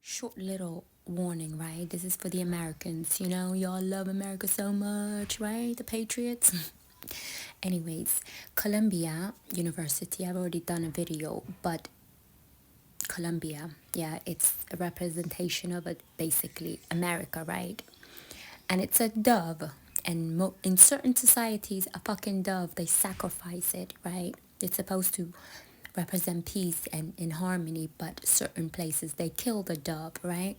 Short little warning, right? This is for the Americans. You know, y'all love America so much, right? The Patriots. Anyways, Columbia University, I've already done a video, but Columbia, yeah, it's a representation of it, basically America, right? And it's a dove. And in certain societies, a fucking dove, they sacrifice it, right? It's supposed to represent peace and in harmony, but certain places they kill the dove, right?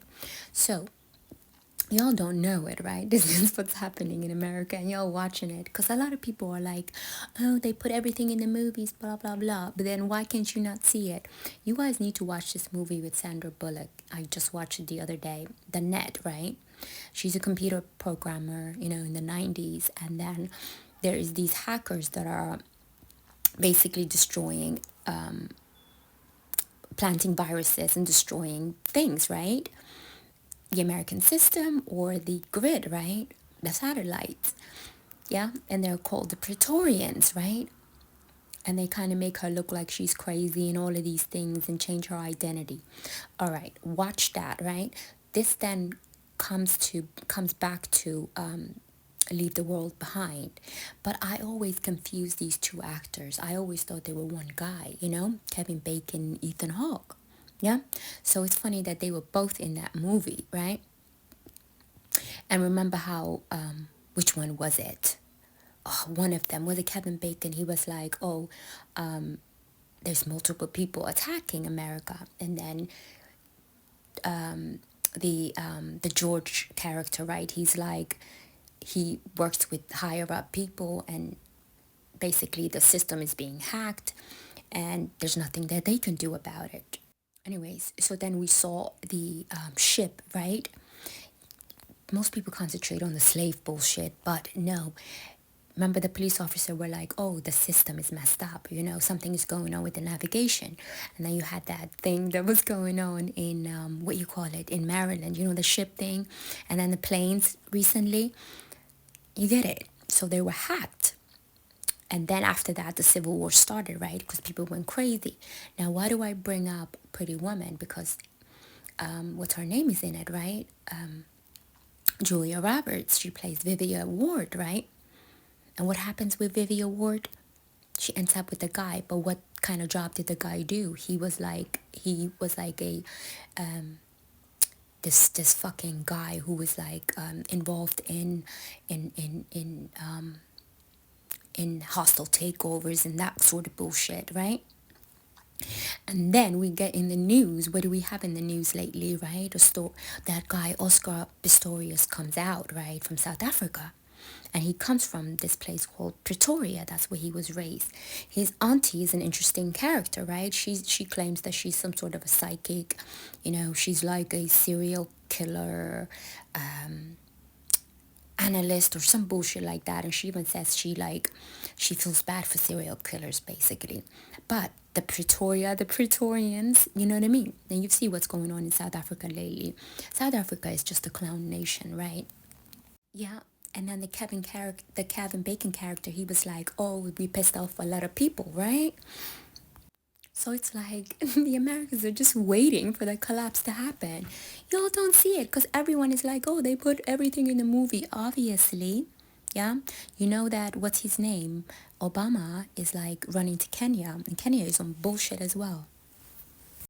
So y'all don't know it, right? This is what's happening in America, and y'all watching it because a lot of people are like, oh, they put everything in the movies, blah blah blah. But then why can't you not see it? You guys need to watch this movie with Sandra Bullock. I just watched it the other day. The Net, right? She's a computer programmer, you know, in the 90s, and then there is these hackers that are basically destroying, planting viruses and destroying things, right? The American system or the grid, right? The satellites. Yeah. And they're called the Praetorians, right? And they kind of make her look like she's crazy and all of these things and change her identity. All right. Watch that, right? This then comes back to Leave the World Behind. But I always confuse these two actors. I always thought they were one guy, you know? Kevin Bacon, Ethan Hawke. Yeah. So it's funny that they were both in that movie, right? And remember how, which one was it? Oh, one of them, was it Kevin Bacon? He was like, oh, there's multiple people attacking America. And then the George character, right? He's like, he works with higher up people and basically the system is being hacked and there's nothing that they can do about it. Anyways, so then we saw the ship, right? Most people concentrate on the slave bullshit, but no. Remember the police officer were like, oh, the system is messed up, you know, something is going on with the navigation. And then you had that thing that was going on in, what you call it, in Maryland, you know, the ship thing. And then the planes recently, you get it. So they were hacked. And then after that, the Civil War started, right? Because people went crazy. Now, why do I bring up Pretty Woman? Because what's her name is in it, right? Julia Roberts. She plays Vivian Ward, right? And what happens with Vivian Ward? She ends up with the guy. But what kind of job did the guy do? He was like a this fucking guy who was like involved in hostile takeovers and that sort of bullshit, right? And then we get in the news. What do we have in the news lately, right? That guy Oscar Pistorius comes out, right, from South Africa. And he comes from this place called Pretoria. That's where he was raised. His auntie is an interesting character, right? She claims that she's some sort of a psychic. You know, she's like a serial killer analyst or some bullshit like that. And she even says she feels bad for serial killers, basically. But the Praetorians, you know what I mean? And you see what's going on in South Africa lately. South Africa is just a clown nation, right? Yeah. And then the Kevin Bacon character, he was like, oh, we pissed off a lot of people, right? So it's like the Americans are just waiting for the collapse to happen. Y'all don't see it because everyone is like, oh, they put everything in the movie, obviously. Yeah. You know that, what's his name? Obama is like running to Kenya, and Kenya is on bullshit as well.